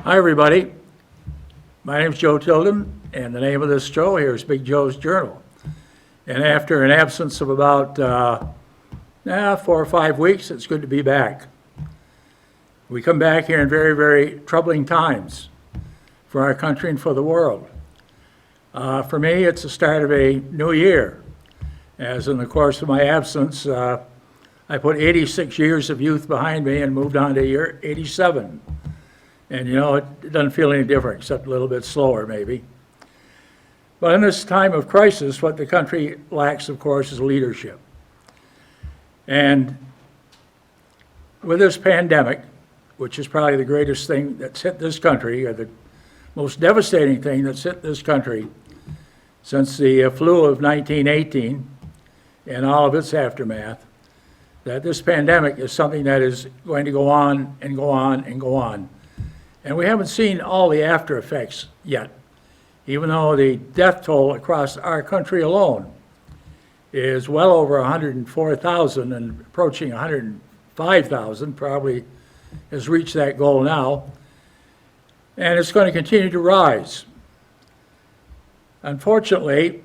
Hi, everybody. My name is Joe Tilden, and the name of this show here is Big Joe's Journal. And after an absence of about 4 or 5 weeks, it's good to be back. We come back here in very, very troubling times for our country and for the world. For me, it's the start of a new year, as in the course of my absence, I put 86 years of youth behind me and moved on to year 87. And you know, it doesn't feel any different, except a little bit slower maybe. But in this time of crisis, what the country lacks, of course, is leadership. And with this pandemic, which is probably the greatest thing that's hit this country, or the most devastating thing that's hit this country since the flu of 1918 and all of its aftermath, that this pandemic is something that is going to go on and go on and go on. And we haven't seen all the after effects yet, even though the death toll across our country alone is well over 104,000 and approaching 105,000, probably has reached that goal now, and it's going to continue to rise. Unfortunately,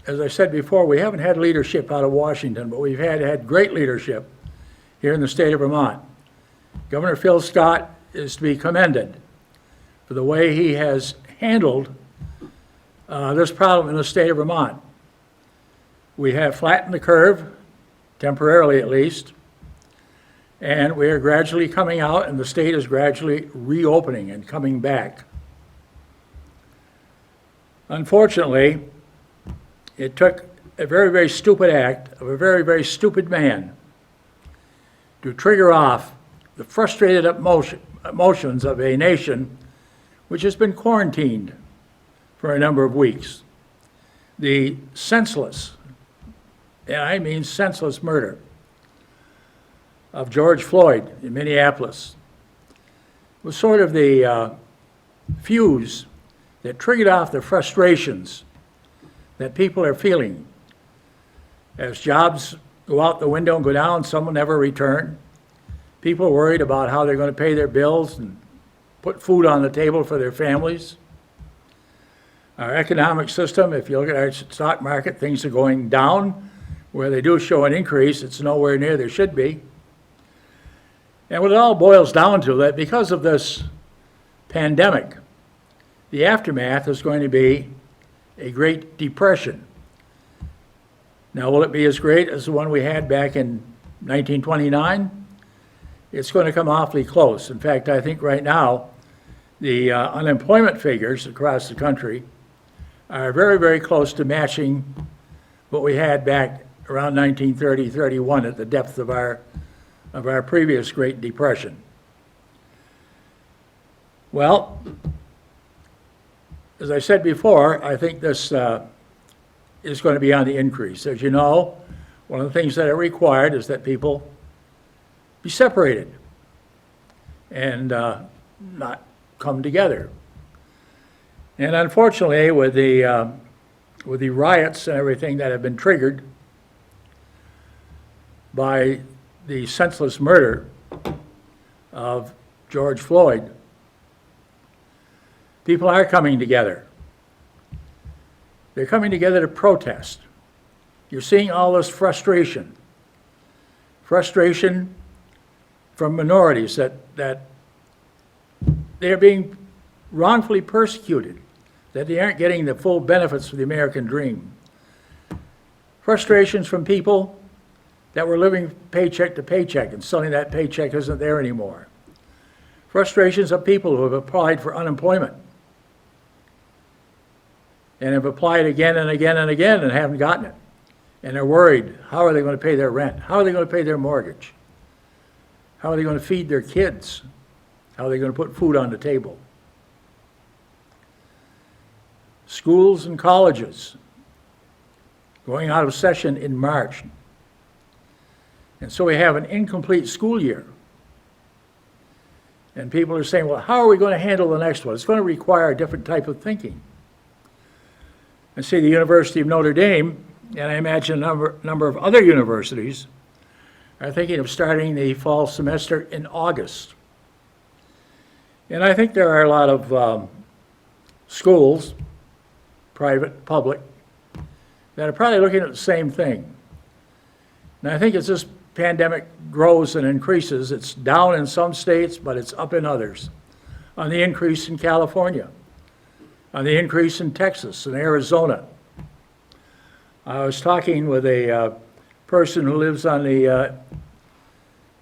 as I said before, we haven't had leadership out of Washington, but we've had great leadership here in the state of Vermont. Governor Phil Scott is to be commended for the way he has handled this problem in the state of Vermont. We have flattened the curve, temporarily at least, and we are gradually coming out, and the state is gradually reopening and coming back. Unfortunately, it took a very, very stupid act of a very, very stupid man to trigger off the frustrated emotions of a nation which has been quarantined for a number of weeks. The senseless, and I mean senseless, murder of George Floyd in Minneapolis was sort of the fuse that triggered off the frustrations that people are feeling as jobs go out the window and go down, some will never return. People are worried about how they're going to pay their bills and put food on the table for their families. Our economic system, if you look at our stock market, things are going down. Where they do show an increase, it's nowhere near there should be. And what it all boils down to, that because of this pandemic, the aftermath is going to be a Great Depression. Now, will it be as great as the one we had back in 1929? It's going to come awfully close. In fact, I think right now, the unemployment figures across the country are very, very close to matching what we had back around 1930-31 at the depth of our previous Great Depression. Well, as I said before, I think this is going to be on the increase. As you know, one of the things that are required is that people be separated and not come together. And unfortunately, with the riots and everything that have been triggered by the senseless murder of George Floyd, people are coming together. They're coming together to protest. You're seeing all this frustration from minorities that they're being wrongfully persecuted, that they aren't getting the full benefits of the American dream. Frustrations from people that were living paycheck to paycheck and suddenly that paycheck isn't there anymore. Frustrations of people who have applied for unemployment and have applied again and again and again and haven't gotten it. And they're worried, how are they going to pay their rent? How are they going to pay their mortgage? How are they going to feed their kids? How are they going to put food on the table? Schools and colleges going out of session in March. And so we have an incomplete school year. And people are saying, well, how are we going to handle the next one? It's going to require a different type of thinking. And see, the University of Notre Dame, and I imagine a number of other universities, are thinking of starting the fall semester in August. And I think there are a lot of schools, private, public, that are probably looking at the same thing. And I think as this pandemic grows and increases, it's down in some states, but it's up in others. On the increase in California, on the increase in Texas and Arizona. I was talking with a person who lives on the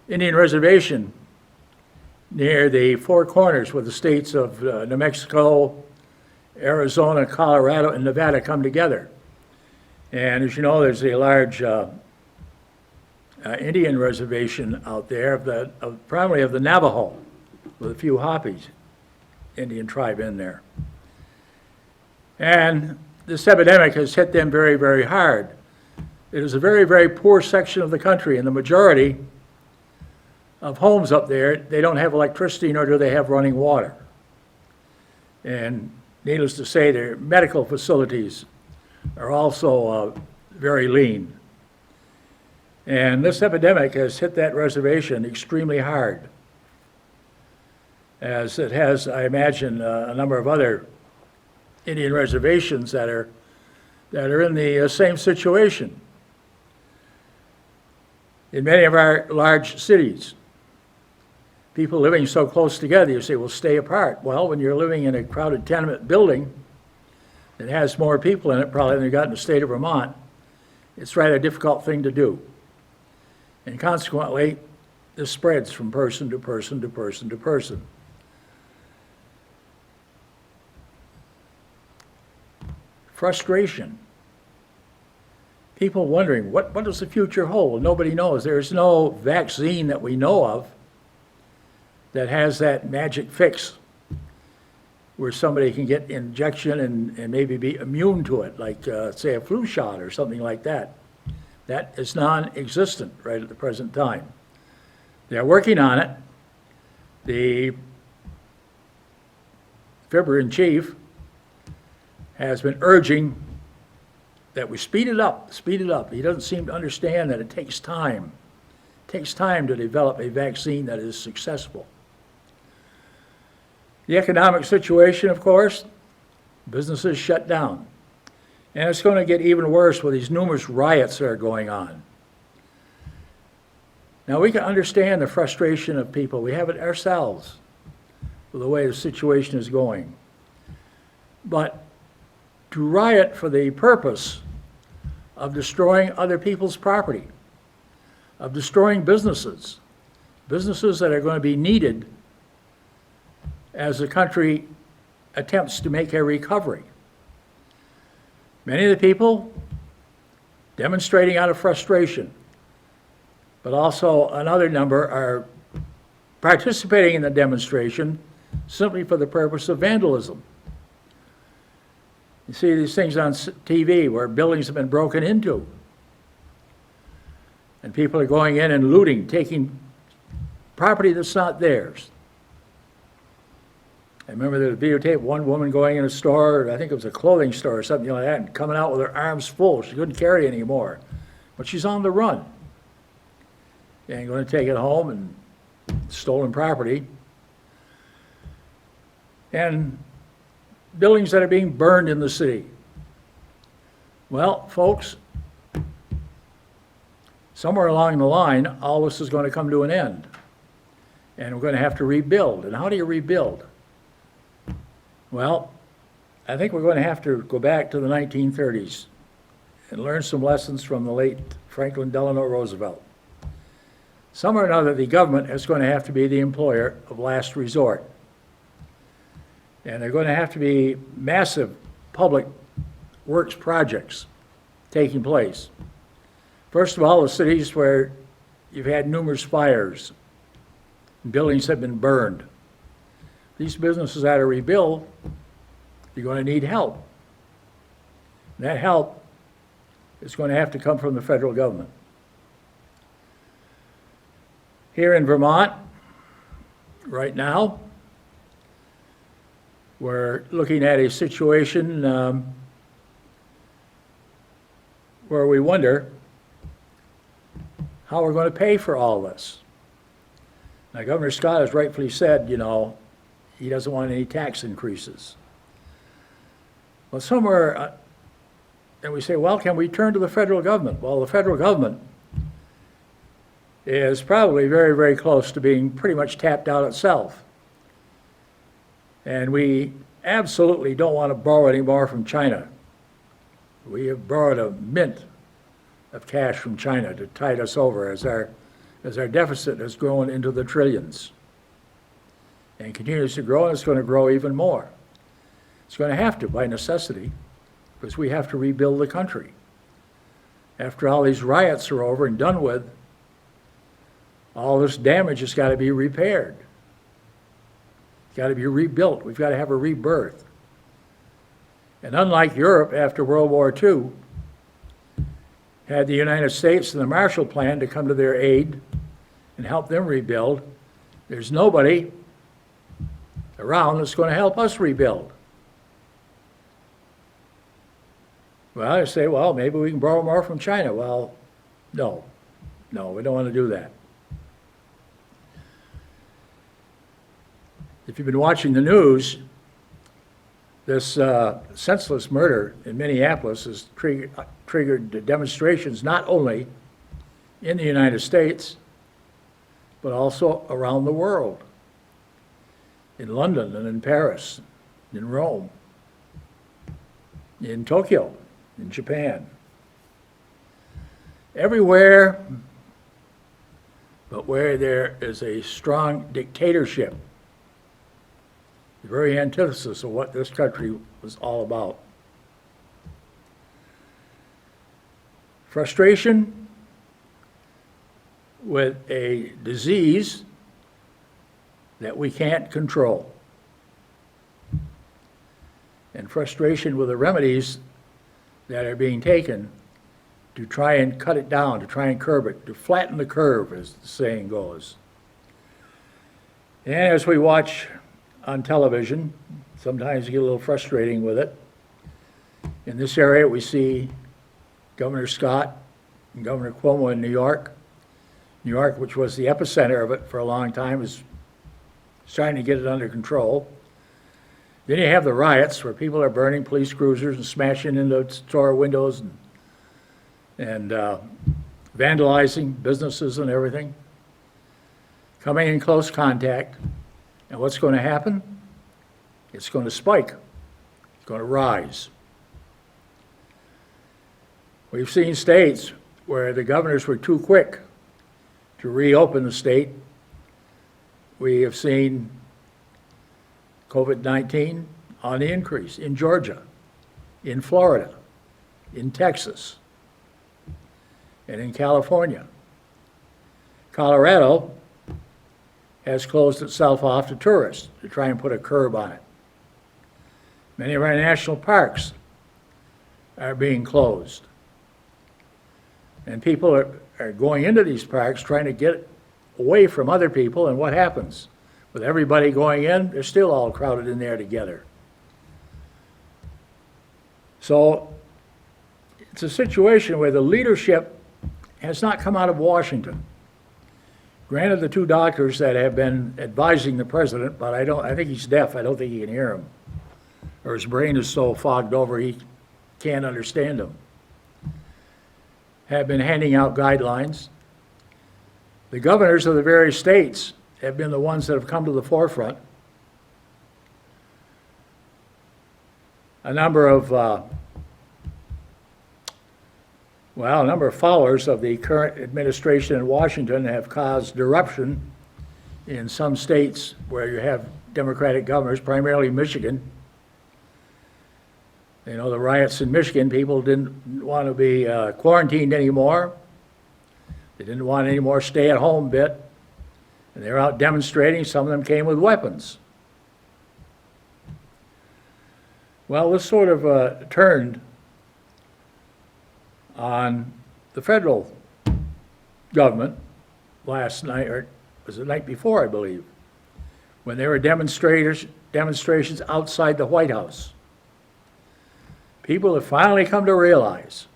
Indian reservation near the Four Corners, where the states of New Mexico, Arizona, Colorado, and Nevada come together. And as you know, there's a large Indian reservation out there, primarily of the Navajo, with a few Hopis, Indian tribe in there. And this epidemic has hit them very, very hard. It is a very, very poor section of the country, and the majority of homes up there, they don't have electricity, nor do they have running water. And needless to say, their medical facilities are also very lean. And this epidemic has hit that reservation extremely hard, as it has, I imagine, a number of other Indian reservations that are in the same situation. In many of our large cities, people living so close together, you say, well, stay apart. Well, when you're living in a crowded tenement building that has more people in it probably than you got in the state of Vermont, it's rather a difficult thing to do. And consequently, this spreads from person to person to person to person. Frustration. People wondering, what does the future hold? Nobody knows. There's no vaccine that we know of that has that magic fix where somebody can get injection and maybe be immune to it, like, say, a flu shot or something like that. That is non-existent right at the present time. They're working on it. The fibber-in-chief has been urging that we speed it up, speed it up. He doesn't seem to understand that it takes time. It takes time to develop a vaccine that is successful. The economic situation, of course, businesses shut down. And it's going to get even worse with these numerous riots that are going on. Now, we can understand the frustration of people. We have it ourselves with the way the situation is going. But to riot for the purpose of destroying other people's property, of destroying businesses that are going to be needed as the country attempts to make a recovery. Many of the people demonstrating out of frustration, but also another number are participating in the demonstration simply for the purpose of vandalism. You see these things on TV where buildings have been broken into, and people are going in and looting, taking property that's not theirs. I remember the videotape, one woman going in a store, I think it was a clothing store or something like that, and coming out with her arms full. She couldn't carry anymore. But she's on the run. And going to take it home and stolen property. And buildings that are being burned in the city. Well, folks, somewhere along the line, all this is going to come to an end. And we're going to have to rebuild. And how do you rebuild? Well, I think we're going to have to go back to the 1930s and learn some lessons from the late Franklin Delano Roosevelt. Somewhere or another, the government is going to have to be the employer of last resort. And there are going to have to be massive public works projects taking place. First of all, the cities where you've had numerous fires, buildings have been burned. These businesses that are rebuilt, you're going to need help. And that help is going to have to come from the federal government. Here in Vermont, right now, we're looking at a situation where we wonder how we're going to pay for all this. Now, Governor Scott has rightfully said, you know, he doesn't want any tax increases. Well, somewhere, and we say, well, can we turn to the federal government? Well, the federal government is probably very, very close to being pretty much tapped out itself. And we absolutely don't want to borrow any more from China. We have borrowed a mint of cash from China to tide us over as our deficit has grown into the trillions and continues to grow, and it's going to grow even more. It's going to have to by necessity, because we have to rebuild the country. After all these riots are over and done with, all this damage has got to be repaired. It's got to be rebuilt. We've got to have a rebirth. And unlike Europe after World War II, had the United States and the Marshall Plan to come to their aid and help them rebuild, there's nobody around that's going to help us rebuild. Well, I say, well, maybe we can borrow more from China. Well, no, we don't want to do that. If you've been watching the news, this senseless murder in Minneapolis has triggered demonstrations not only in the United States, but also around the world, in London and in Paris, in Rome, in Tokyo, in Japan. Everywhere but where there is a strong dictatorship, the very antithesis of what this country was all about. Frustration with a disease that we can't control, and frustration with the remedies that are being taken to try and cut it down, to try and curb it, to flatten the curve, as the saying goes. And as we watch on television, sometimes you get a little frustrating with it. In this area, we see Governor Scott and Governor Cuomo in New York. New York, which was the epicenter of it for a long time, is trying to get it under control. Then you have the riots where people are burning police cruisers and smashing into store windows and vandalizing businesses and everything, coming in close contact. And what's going to happen? It's going to spike. It's going to rise. We've seen states where the governors were too quick to reopen the state. We have seen COVID-19 on the increase in Georgia, in Florida, in Texas, and in California. Colorado has closed itself off to tourists to try and put a curb on it. Many of our national parks are being closed. And people are going into these parks trying to get away from other people, and what happens? With everybody going in, they're still all crowded in there together. So it's a situation where the leadership has not come out of Washington. Granted, the two doctors that have been advising the president, but I think he's deaf. I don't think he can hear him. Or his brain is so fogged over he can't understand them. Have been handing out guidelines. The governors of the various states have been the ones that have come to the forefront. A number of followers of the current administration in Washington have caused disruption in some states where you have Democratic governors, primarily Michigan. You know, the riots in Michigan, people didn't want to be quarantined anymore. They didn't want any more stay-at-home bit. And they were out demonstrating. Some of them came with weapons. Well, this sort of turned on the federal government last night, or was it the night before, I believe, when there were demonstrations outside the White House. People have finally come to realize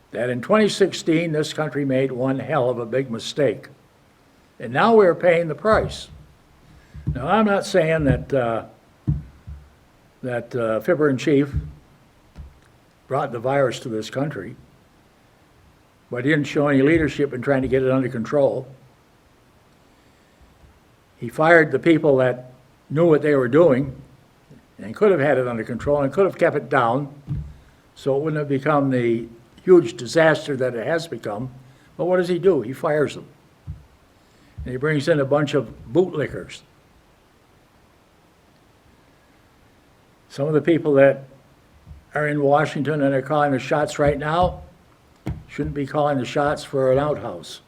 that in 2016, this country made one hell of a big mistake. And now we're paying the price. Now, I'm not saying that Fibber-in-Chief brought the virus to this country, but he didn't show any leadership in trying to get it under control. He fired the people that knew what they were doing and could have had it under control and could have kept it down so it wouldn't have become the huge disaster that it has become. But what does he do? He fires them. And he brings in a bunch of bootlickers. Some of the people that are in Washington and are calling the shots right now shouldn't be calling the shots for an outhouse.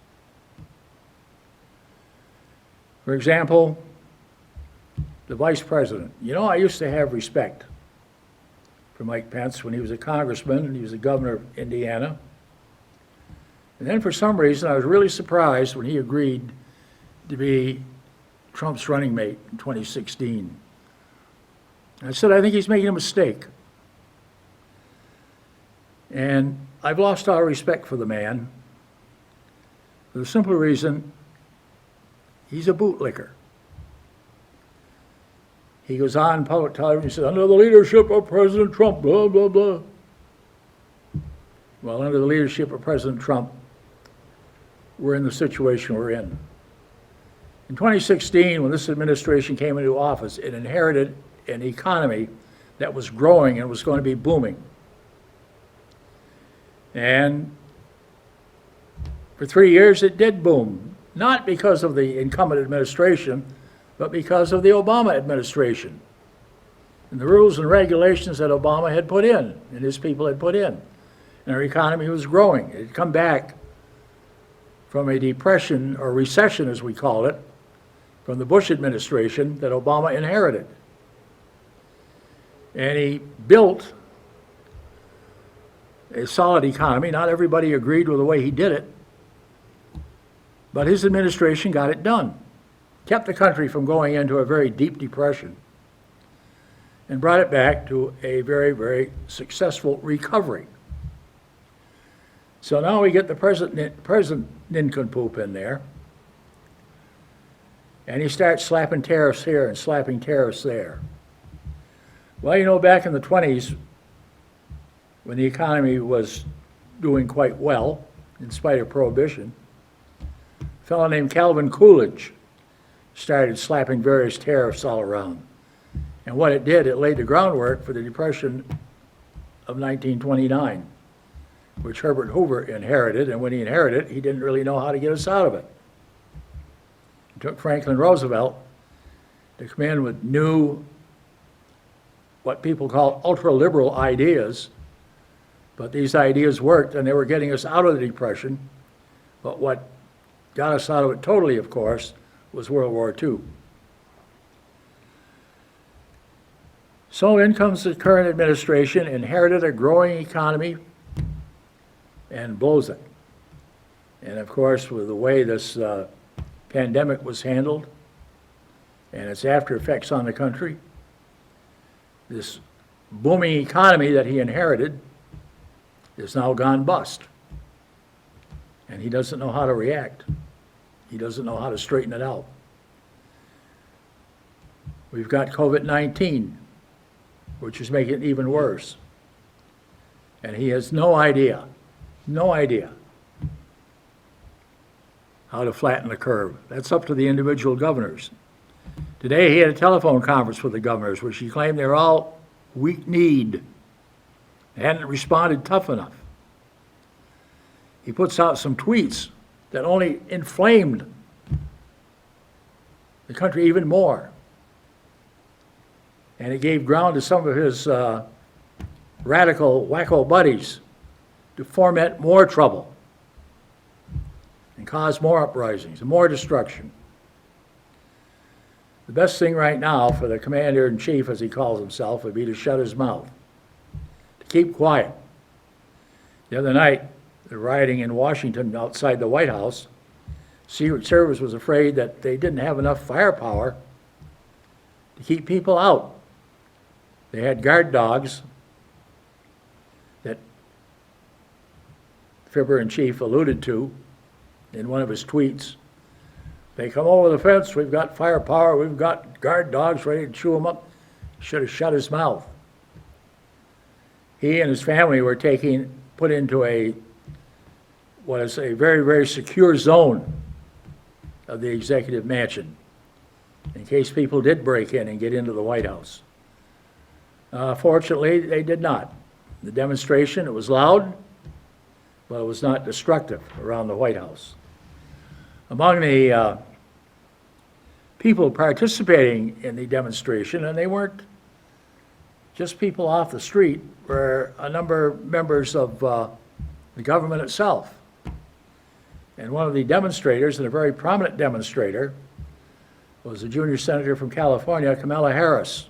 For example, the vice president. You know, I used to have respect for Mike Pence when he was a congressman and he was the governor of Indiana. And then for some reason, I was really surprised when he agreed to be Trump's running mate in 2016. I said, I think he's making a mistake. And I've lost all respect for the man for the simple reason he's a bootlicker. He goes on public television and says, under the leadership of President Trump, blah, blah, blah. Well, under the leadership of President Trump, we're in the situation we're in. In 2016, when this administration came into office, it inherited an economy that was growing and was going to be booming. And for 3 years, it did boom, not because of the incumbent administration, but because of the Obama administration and the rules and regulations that Obama had put in and his people had put in. And our economy was growing. It had come back from a depression or recession, as we call it, from the Bush administration that Obama inherited. And he built a solid economy. Not everybody agreed with the way he did it, but his administration got it done. Kept the country from going into a very deep depression and brought it back to a very, very successful recovery. So now we get the President nincompoop in there, and he starts slapping tariffs here and slapping tariffs there. Well, you know, back in the 20s, when the economy was doing quite well, in spite of prohibition, a fellow named Calvin Coolidge started slapping various tariffs all around. And what it did, it laid the groundwork for the Depression of 1929, which Herbert Hoover inherited, and when he inherited it, he didn't really know how to get us out of it. It took Franklin Roosevelt to come in with new, what people call ultra-liberal ideas, but these ideas worked and they were getting us out of the Depression, but what got us out of it totally, of course, was World War II. So in comes the current administration, inherited a growing economy, and blows it. And of course, with the way this pandemic was handled and its after effects on the country, this booming economy that he inherited is now gone bust. And he doesn't know how to react. He doesn't know how to straighten it out. We've got COVID-19, which is making it even worse. And he has no idea how to flatten the curve. That's up to the individual governors. Today he had a telephone conference with the governors, which he claimed they're all weak-kneed. They hadn't responded tough enough. He puts out some tweets that only inflamed the country even more. And it gave ground to some of his radical wacko buddies to foment more trouble and cause more uprisings and more destruction. The best thing right now for the commander-in-chief, as he calls himself, would be to shut his mouth, to keep quiet. The other night, the rioting in Washington outside the White House, Secret Service was afraid that they didn't have enough firepower to keep people out. They had guard dogs that Fibber-in-Chief alluded to in one of his tweets, They come over the fence, we've got firepower, we've got guard dogs ready to chew them up. Should have shut his mouth. He and his family were put into what is a very, very secure zone of the executive mansion, in case people did break in and get into the White House. Fortunately, they did not. The demonstration, it was loud, but it was not destructive around the White House. Among the people participating in the demonstration, and they weren't just people off the street, were a number of members of the government itself. And one of the demonstrators, and a very prominent demonstrator, was a junior senator from California, Kamala Harris.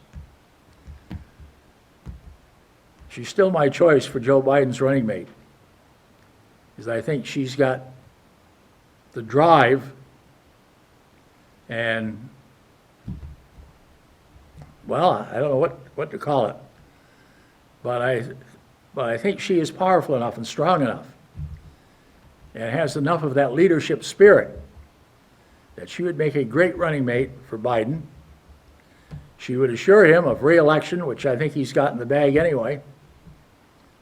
She's still my choice for Joe Biden's running mate, because I think she's got the drive and, well, I don't know what to call it, but I think she is powerful enough and strong enough and has enough of that leadership spirit that she would make a great running mate for Biden. She would assure him of re-election, which I think he's got in the bag anyway.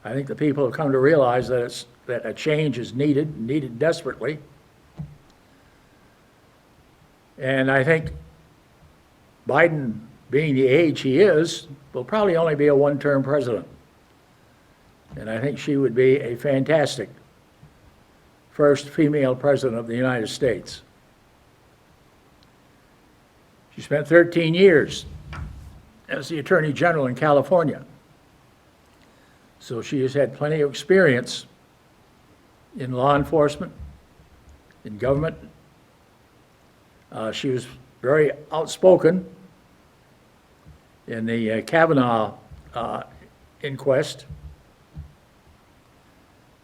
I think the people have come to realize that a change is needed desperately. And I think Biden, being the age he is, will probably only be a one-term president. And I think she would be a fantastic first female president of the United States. She spent 13 years as the Attorney General in California. So she has had plenty of experience in law enforcement, in government. She was very outspoken in the Kavanaugh inquest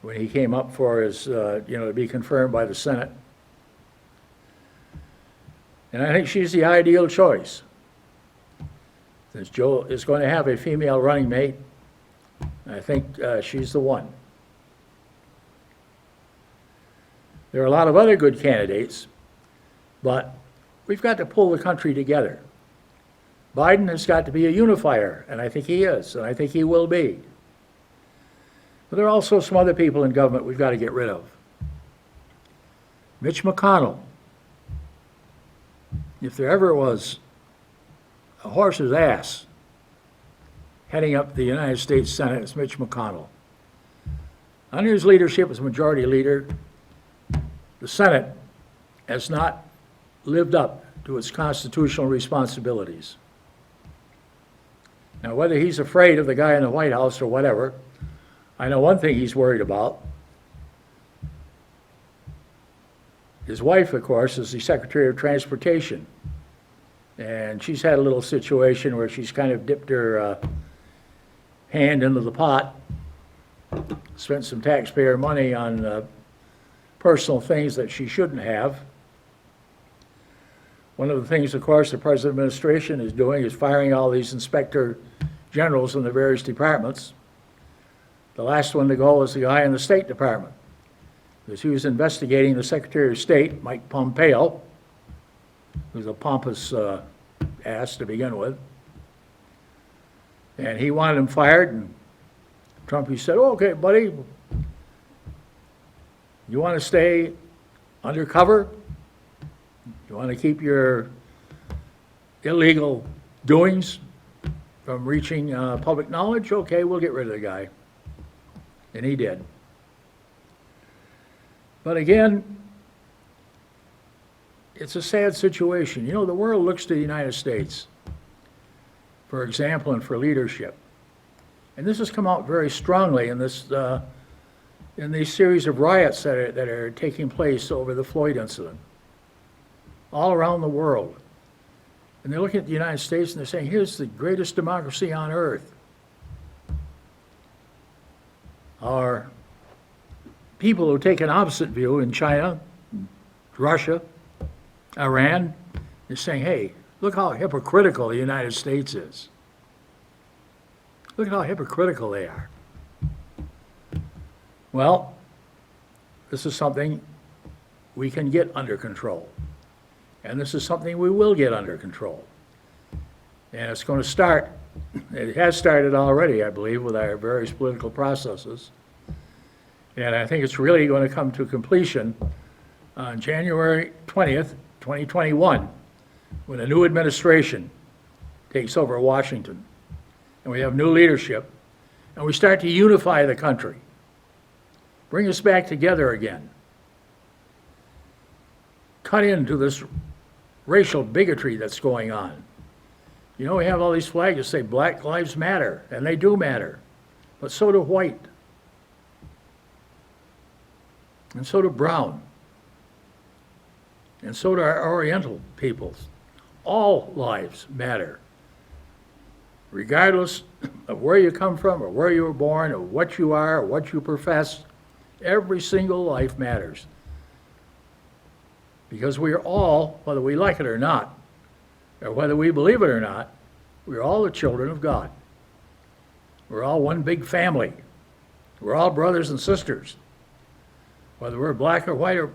when he came up for his, to be confirmed by the Senate. And I think she's the ideal choice. Since Joe is going to have a female running mate, I think she's the one. There are a lot of other good candidates, but we've got to pull the country together. Biden has got to be a unifier, and I think he is, and I think he will be. But there are also some other people in government we've got to get rid of. Mitch McConnell. If there ever was a horse's ass heading up the United States Senate, it's Mitch McConnell. Under his leadership as majority leader, the Senate has not lived up to its constitutional responsibilities. Now, whether he's afraid of the guy in the White House or whatever, I know one thing he's worried about. His wife, of course, is the Secretary of Transportation. And she's had a little situation where she's kind of dipped her hand into the pot, spent some taxpayer money on personal things that she shouldn't have. One of the things, of course, the present administration is doing is firing all these inspector generals in the various departments. The last one to go was the guy in the State Department, because he was investigating the Secretary of State, Mike Pompeo, who's a pompous ass to begin with. And he wanted him fired, and Trump, he said, oh, okay, buddy, you want to stay undercover? You want to keep your illegal doings from reaching public knowledge? Okay, we'll get rid of the guy. And he did. But again, it's a sad situation. You know, the world looks to the United States for example and for leadership. And this has come out very strongly in this in these series of riots that are taking place over the Floyd incident all around the world. And they're looking at the United States and they're saying, here's the greatest democracy on earth. Our people who take an opposite view in China, Russia, Iran, they're saying, hey, look how hypocritical the United States is. Look at how hypocritical they are. Well, this is something we can get under control. And this is something we will get under control. And it's going to start, it has started already, I believe, with our various political processes. And I think it's really going to come to completion on January 20th, 2021, when a new administration takes over Washington. And we have new leadership, and we start to unify the country. Bring us back together again. Cut into this racial bigotry that's going on. You know, we have all these flags that say Black Lives Matter, and they do matter, but so do white, and so do brown, and so do our Oriental peoples. All lives matter, regardless of where you come from, or where you were born, or what you are, or what you profess. Every single life matters. Because we are all, whether we like it or not, or whether we believe it or not, we're all the children of God. We're all one big family. We're all brothers and sisters. Whether we're black or white or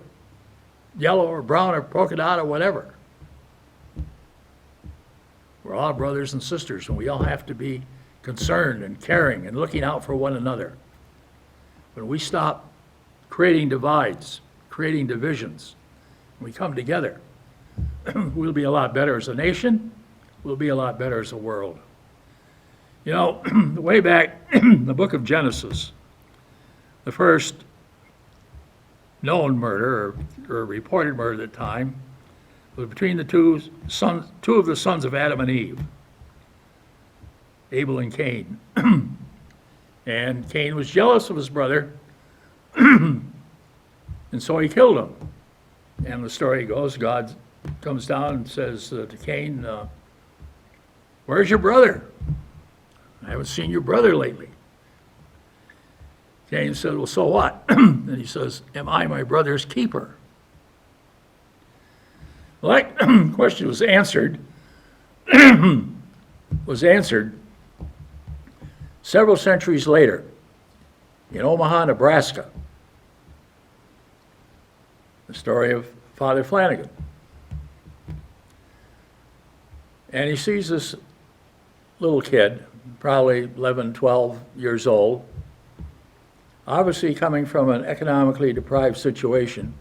yellow or brown or polka dot or whatever. We're all brothers and sisters, and we all have to be concerned and caring and looking out for one another. When we stop creating divides, creating divisions, we come together, we'll be a lot better as a nation, we'll be a lot better as a world. You know, way back in the book of Genesis, the first known murder, or reported murder at the time, was between the two of the sons of Adam and Eve, Abel and Cain. And Cain was jealous of his brother, and so he killed him. And the story goes, God comes down and says to Cain, where's your brother? I haven't seen your brother lately. Cain said, well, so what? And he says, am I my brother's keeper? Well, that question was answered several centuries later in Omaha, Nebraska. The story of Father Flanagan. And he sees this little kid, probably 11, 12 years old, obviously coming from an economically deprived situation,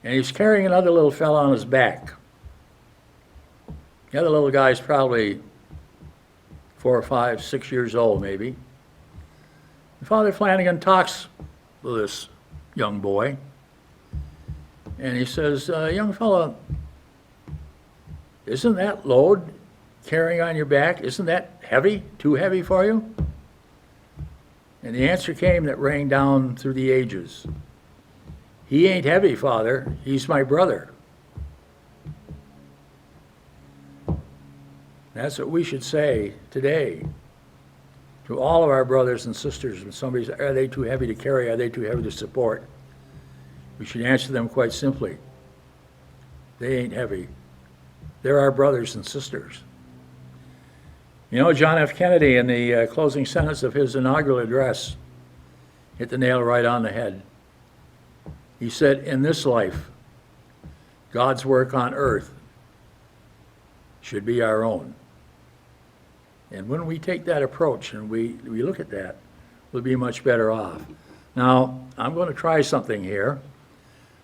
and he's carrying another little fella on his back. The other little guy's probably 4 or 5, 6 years old maybe. And Father Flanagan talks with this young boy, and he says, young fella, isn't that load carrying on your back, isn't that heavy, too heavy for you? And the answer came that rang down through the ages. He ain't heavy, Father, he's my brother. That's what we should say today to all of our brothers and sisters. When somebody says, are they too heavy to carry, are they too heavy to support? We should answer them quite simply. They ain't heavy. They're our brothers and sisters. You know, John F. Kennedy, in the closing sentence of his inaugural address, hit the nail right on the head. He said, in this life, God's work on earth should be our own. And when we take that approach and we look at that, we'll be much better off. Now, I'm going to try something here.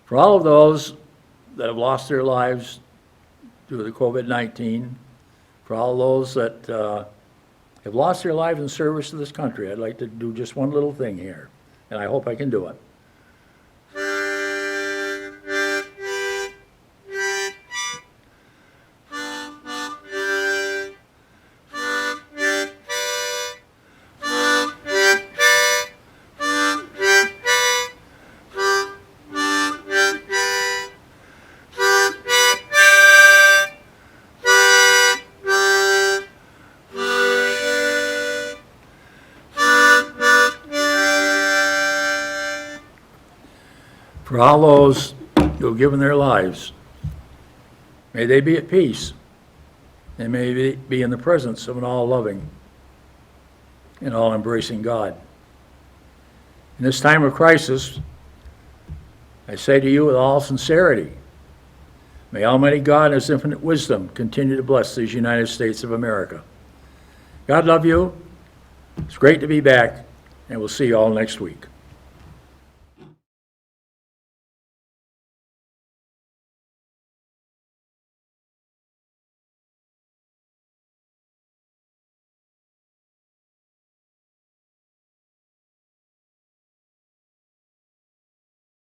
For all of those that have lost their lives due to COVID-19, for all those that have lost their lives in service to this country, I'd like to do just one little thing here, and I hope I can do it. For all those who have given their lives, may they be at peace, and may they be in the presence of an all-loving and all-embracing God. In this time of crisis, I say to you with all sincerity, May Almighty God in His infinite wisdom continue to bless these United States of America. God love you. It's great to be back, and we'll see you all next week.